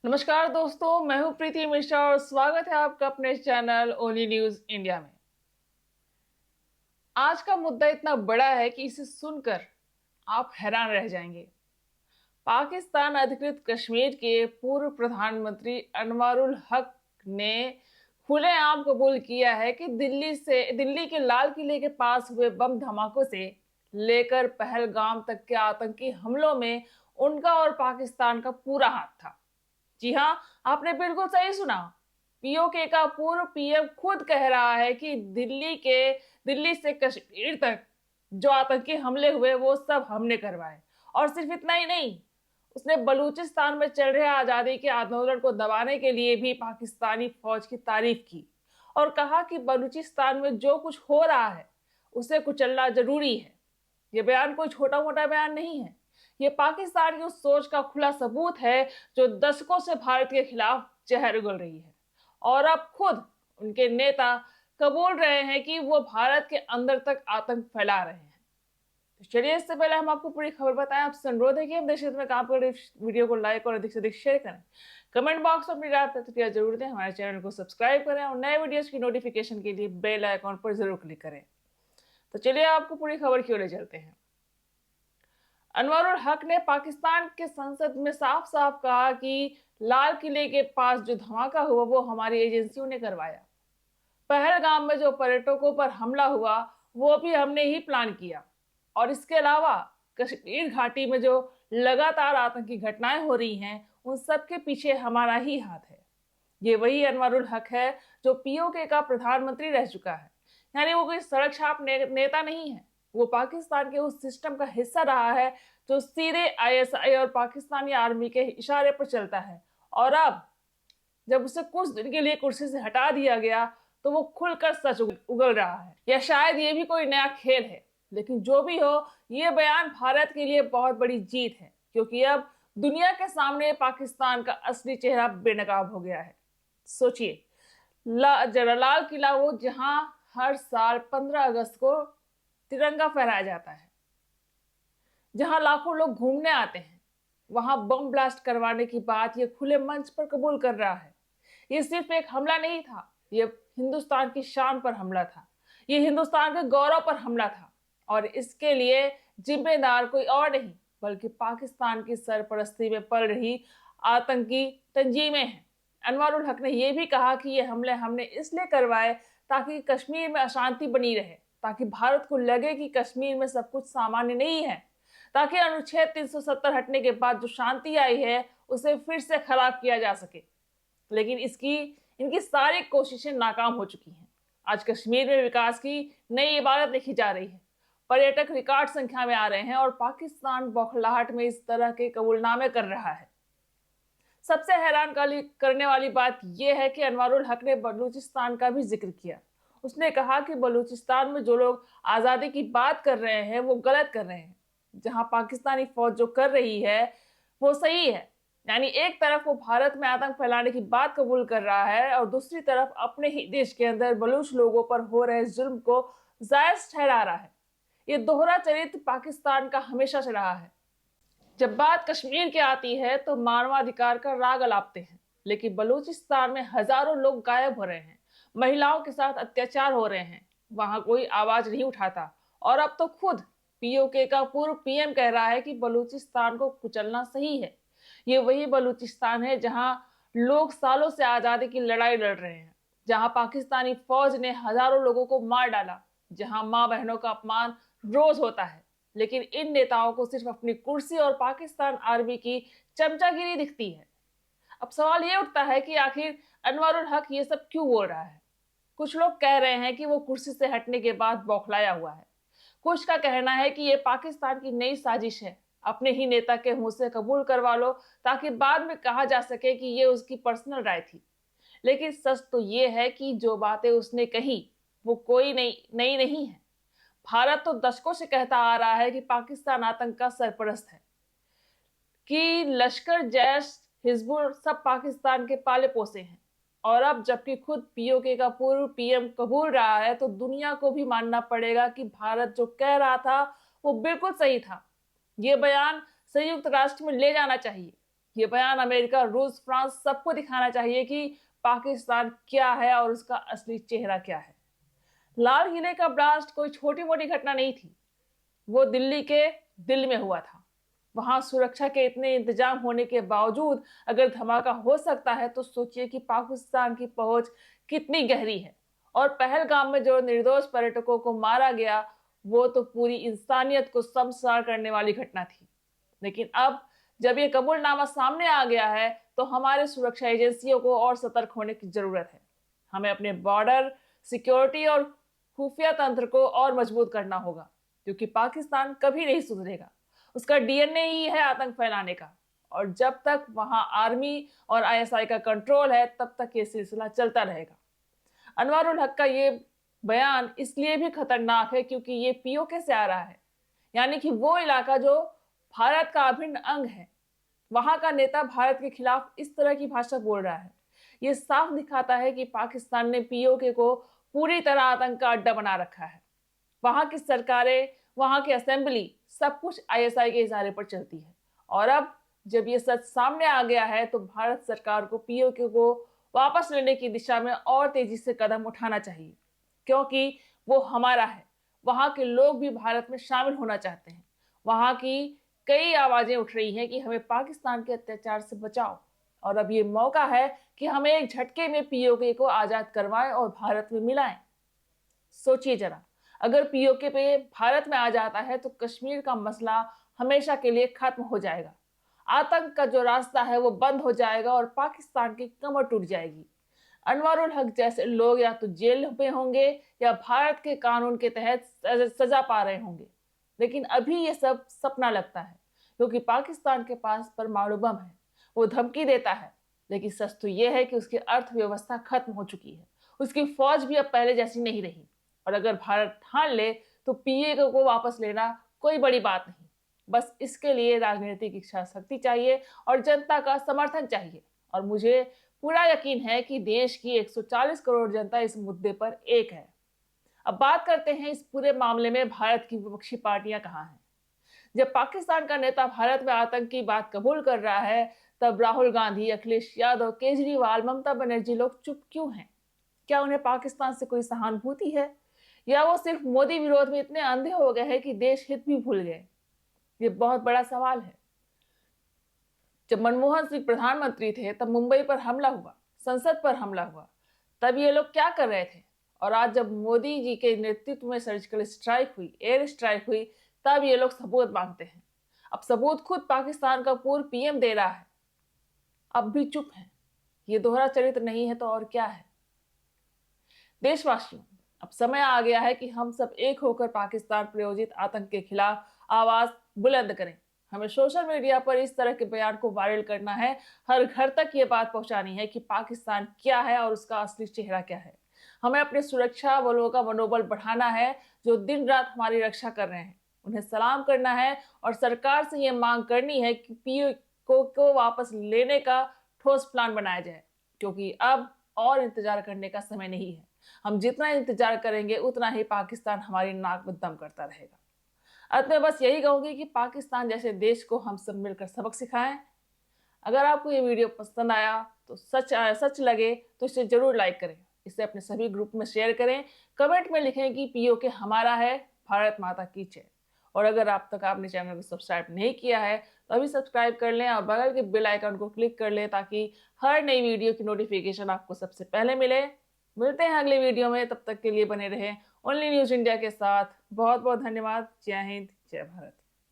नमस्कार दोस्तों, मैं हूं प्रीति मिश्रा और स्वागत है आपका अपने चैनल ओनली न्यूज इंडिया में। आज का मुद्दा इतना बड़ा है कि इसे सुनकर आप हैरान रह जाएंगे। पाकिस्तान अधिकृत कश्मीर के पूर्व प्रधानमंत्री अनवरुल हक ने खुलेआम कबूल किया है कि दिल्ली के लाल किले के पास हुए बम धमाकों से लेकर पहलगाम तक के आतंकी हमलों में उनका और पाकिस्तान का पूरा हाथ था। जी हाँ, आपने बिल्कुल सही सुना। पीओके का पूर्व पीएम खुद कह रहा है कि दिल्ली से कश्मीर तक जो आतंकी हमले हुए वो सब हमने करवाए। और सिर्फ इतना ही नहीं, उसने बलूचिस्तान में चल रहे आजादी के आंदोलन को दबाने के लिए भी पाकिस्तानी फौज की तारीफ की और कहा कि बलूचिस्तान में जो कुछ हो रहा है उसे कुचलना जरूरी है। ये बयान कोई छोटा मोटा बयान नहीं है, ये पाकिस्तान की उस सोच का खुला सबूत है जो दशकों से भारत के खिलाफ जहर उगल रही है। और अब खुद उनके नेता कबूल रहे हैं कि वो भारत के अंदर तक आतंक फैला रहे हैं। तो चलिए, इससे पहले हम आपको पूरी खबर बताएं, आपसे अनुरोध है कि हम देश हित में काम कर वीडियो को लाइक और अधिक से अधिक शेयर करें। कमेंट बॉक्स में अपनी राय प्रतिक्रिया जरूर दें। हमारे चैनल को सब्सक्राइब करें और नए वीडियोस की नोटिफिकेशन के लिए बेल आइकॉन पर जरूर क्लिक करें। तो चलिए, आपको पूरी खबर की ओर ले चलते हैं। अनवरुल हक ने पाकिस्तान के संसद में साफ साफ कहा कि लाल किले के पास जो धमाका हुआ वो हमारी एजेंसियों ने करवाया। पहलगाम में जो पर्यटकों पर हमला हुआ वो भी हमने ही प्लान किया। और इसके अलावा कश्मीर घाटी में जो लगातार आतंकी घटनाएं हो रही हैं उन सब के पीछे हमारा ही हाथ है। ये वही अनवरुल हक है जो पीओके का प्रधानमंत्री रह चुका है। यानी वो कोई सड़क छाप नेता नहीं है, वो पाकिस्तान के उस सिस्टम का हिस्सा रहा है जो सीधे आईएसआई और पाकिस्तानी आर्मी के इशारे पर चलता है। और अब जब उसे कुछ दिन के लिए कुर्सी से हटा दिया गया तो वो खुलकर सच उगल रहा है। या शायद ये भी कोई नया खेल है, लेकिन जो भी हो, ये बयान भारत के लिए बहुत बड़ी जीत है, क्योंकि अब दुनिया के सामने पाकिस्तान का असली चेहरा बेनकाब हो गया है। सोचिए, जरा लाल किला, वो जहां हर साल 15 अगस्त को तिरंगा फहराया जाता है, जहां लाखों लोग घूमने आते हैं, वहां बम ब्लास्ट करवाने की बात ये खुले मंच पर कबूल कर रहा है। ये सिर्फ एक हमला नहीं था, ये हिंदुस्तान की शान पर हमला था, ये हिंदुस्तान के गौरव पर हमला था। और इसके लिए जिम्मेदार कोई और नहीं बल्कि पाकिस्तान की सरपरस्ती में पल रही आतंकी तंजीमें हैं। अनवरुल हक ने यह भी कहा कि ये हमले हमने इसलिए करवाए ताकि कश्मीर में अशांति बनी रहे, ताकि भारत को लगे कि कश्मीर में सब कुछ सामान्य नहीं है, ताकि अनुच्छेद 370 हटने के बाद जो शांति आई है उसे फिर से खराब किया जा सके। लेकिन इनकी सारी कोशिशें नाकाम हो चुकी हैं। आज कश्मीर में विकास की नई इबारत लिखी जा रही है, पर्यटक रिकॉर्ड संख्या में आ रहे हैं और पाकिस्तान बौखलाहट में इस तरह के कबूलनामे कर रहा है। सबसे हैरान करने वाली बात यह है कि अनवरुल हक ने बलूचिस्तान का भी जिक्र किया। उसने कहा कि बलूचिस्तान में जो लोग आजादी की बात कर रहे हैं वो गलत कर रहे हैं। जहां पाकिस्तानी फौज जो कर रही है वो सही है। यानी एक तरफ वो भारत में आतंक फैलाने की बात कबूल कर रहा है और दूसरी तरफ अपने ही देश के अंदर बलूच लोगों पर हो रहे जुल्म को जायज ठहरा रहा है। ये दोहरा चरित्र पाकिस्तान का हमेशा से रहा है। जब बात कश्मीर की आती है तो मानवाधिकार का राग अलापते हैं, लेकिन बलूचिस्तान में हजारों लोग गायब हो रहे हैं, महिलाओं के साथ अत्याचार हो रहे हैं, वहां कोई आवाज नहीं उठाता। और अब तो खुद पीओके का पूर्व पीएम कह रहा है कि बलूचिस्तान को कुचलना सही है। ये वही बलूचिस्तान है जहां लोग सालों से आजादी की लड़ाई लड़ रहे हैं, जहां पाकिस्तानी फौज ने हजारों लोगों को मार डाला, जहां मां बहनों का अपमान रोज होता है। लेकिन इन नेताओं को सिर्फ अपनी कुर्सी और पाकिस्तान आर्मी की चमचागिरी दिखती है। अब सवाल ये उठता है कि आखिर अनवरुल हक ये सब क्यों बोल रहा है। कुछ लोग कह रहे हैं कि वो कुर्सी से हटने के बाद बौखलाया हुआ है। कुछ का कहना है कि ये पाकिस्तान की नई साजिश है, अपने ही नेता के मुंह से कबूल करवा लो ताकि बाद में कहा जा सके कि ये उसकी पर्सनल राय थी। लेकिन सच तो ये है कि जो बातें उसने कही वो कोई नई नहीं है। भारत तो दशकों से कहता आ रहा है कि पाकिस्तान आतंक का सरपरस्त है, कि लश्कर, जैश, हिजबुल सब पाकिस्तान के पाले पोसे हैं। और अब जबकि खुद पीओके का पूर्व पीएम कबूल रहा है तो दुनिया को भी मानना पड़ेगा कि भारत जो कह रहा था वो बिल्कुल सही था। ये बयान संयुक्त राष्ट्र में ले जाना चाहिए। ये बयान अमेरिका, रूस, फ्रांस सबको दिखाना चाहिए कि पाकिस्तान क्या है और उसका असली चेहरा क्या है। लाल किले का ब्लास्ट कोई छोटी मोटी घटना नहीं थी, वो दिल्ली के दिल में हुआ था। वहां सुरक्षा के इतने इंतजाम होने के बावजूद अगर धमाका हो सकता है तो सोचिए कि पाकिस्तान की पहुंच कितनी गहरी है। और पहलगाम में जो निर्दोष पर्यटकों को मारा गया, वो तो पूरी इंसानियत को शर्मसार करने वाली घटना थी। लेकिन अब जब ये कबूलनामा सामने आ गया है तो हमारे सुरक्षा एजेंसियों को और सतर्क होने की जरूरत है। हमें अपने बॉर्डर सिक्योरिटी और खुफिया तंत्र को और मजबूत करना होगा, क्योंकि पाकिस्तान कभी नहीं सुधरेगा। उसका डीएनए ही है आतंक फैलाने का, और जब तक वहां आर्मी और आईएसआई का कंट्रोल है तब तक ये सिलसिला चलता रहेगा। अनवारुल हक का ये बयान इसलिए भी खतरनाक है क्योंकि ये पीओके से आ रहा है, यानी कि वो इलाका जो भारत का अभिन्न अंग है। वहां का नेता भारत के खिलाफ इस तरह की भाषा बोल रहा है। ये साफ दिखाता है कि पाकिस्तान ने पीओके को पूरी तरह आतंक का अड्डा बना रखा है। वहां की सरकारें, वहां की असेंबली, सब कुछ आईएसआई के इशारे पर चलती है। और अब जब ये सच सामने आ गया है तो भारत सरकार को पीओके को वापस लेने की दिशा में और तेजी से कदम उठाना चाहिए, क्योंकि वो हमारा है। वहां के लोग भी भारत में शामिल होना चाहते हैं। वहां की कई आवाजें उठ रही हैं कि हमें पाकिस्तान के अत्याचार से बचाओ, और अब ये मौका है कि हमें एक झटके में पीओके को आजाद करवाएं और भारत में मिलाएं। सोचिए जरा, अगर पीओके पे भारत में आ जाता है तो कश्मीर का मसला हमेशा के लिए खत्म हो जाएगा। आतंक का जो रास्ता है वो बंद हो जाएगा और पाकिस्तान की कमर टूट जाएगी। अनवारुल हक जैसे लोग या तो जेल में होंगे या भारत के कानून के तहत सजा पा रहे होंगे। लेकिन अभी ये सब सपना लगता है, क्योंकि पाकिस्तान के पास परमाणु बम है, वो धमकी देता है। लेकिन सच तो ये है कि उसकी अर्थव्यवस्था खत्म हो चुकी है, उसकी फौज भी अब पहले जैसी नहीं रही। और अगर भारत ठान ले तो पीओके को वापस लेना कोई बड़ी बात नहीं। बस इसके लिए राजनीतिक इच्छा शक्ति चाहिए और जनता का समर्थन चाहिए। और मुझे पूरा यकीन है कि देश की 140 करोड़ जनता इस मुद्दे पर एक है। अब बात करते हैं इस पूरे मामले में भारत की विपक्षी पार्टियां कहां हैं। जब पाकिस्तान का नेता भारत में आतंक की बात कबूल कर रहा है, तब राहुल गांधी, अखिलेश यादव, केजरीवाल, ममता बनर्जी लोग चुप क्यों हैं? क्या उन्हें पाकिस्तान से कोई सहानुभूति है, या वो सिर्फ मोदी विरोध में इतने अंधे हो गए हैं कि देश हित भी भूल गए? ये बहुत बड़ा सवाल है। जब मनमोहन सिंह प्रधानमंत्री थे तब मुंबई पर हमला हुआ, संसद पर हमला हुआ, तब ये लोग क्या कर रहे थे? और आज जब मोदी जी के नेतृत्व में सर्जिकल स्ट्राइक हुई, एयर स्ट्राइक हुई, तब ये लोग सबूत मांगते हैं। अब सबूत खुद पाकिस्तान का पूर्व पीएम दे रहा है, अब भी चुप है। ये दोहरा चरित्र नहीं है तो और क्या है? देशवासियों, अब समय आ गया है कि हम सब एक होकर पाकिस्तान प्रायोजित आतंक के खिलाफ आवाज बुलंद करें। हमें सोशल मीडिया पर इस तरह के बयान को वायरल करना है, हर घर तक ये बात पहुंचानी है कि पाकिस्तान क्या है और उसका असली चेहरा क्या है। हमें अपने सुरक्षा बलों का मनोबल बढ़ाना है, जो दिन रात हमारी रक्षा कर रहे हैं। उन्हें सलाम करना है और सरकार से ये मांग करनी है कि पीओके को वापस लेने का ठोस प्लान बनाया जाए, क्योंकि अब और इंतजार करने का समय नहीं है। हम जितना इंतजार करेंगे उतना ही पाकिस्तान हमारी नाक में दम करता रहेगा। अंत में बस यही कहूंगी कि पाकिस्तान जैसे देश को हम सब मिलकर सबक सिखाएं। अगर आपको ये वीडियो पसंद आया तो सच लगे तो इसे जरूर लाइक करें, इसे अपने सभी ग्रुप में शेयर करें, कमेंट में लिखें कि पीओके हमारा है, भारत माता की जय। और अगर आप तक आपने चैनल को सब्सक्राइब नहीं किया है तो अभी सब्सक्राइब कर लें और बगल के बेल आइकन को क्लिक कर लें, ताकि हर नई वीडियो की नोटिफिकेशन आपको सबसे पहले मिले। मिलते हैं अगले वीडियो में, तब तक के लिए बने रहें ओनली न्यूज इंडिया के साथ। बहुत बहुत धन्यवाद। जय हिंद, जय भारत।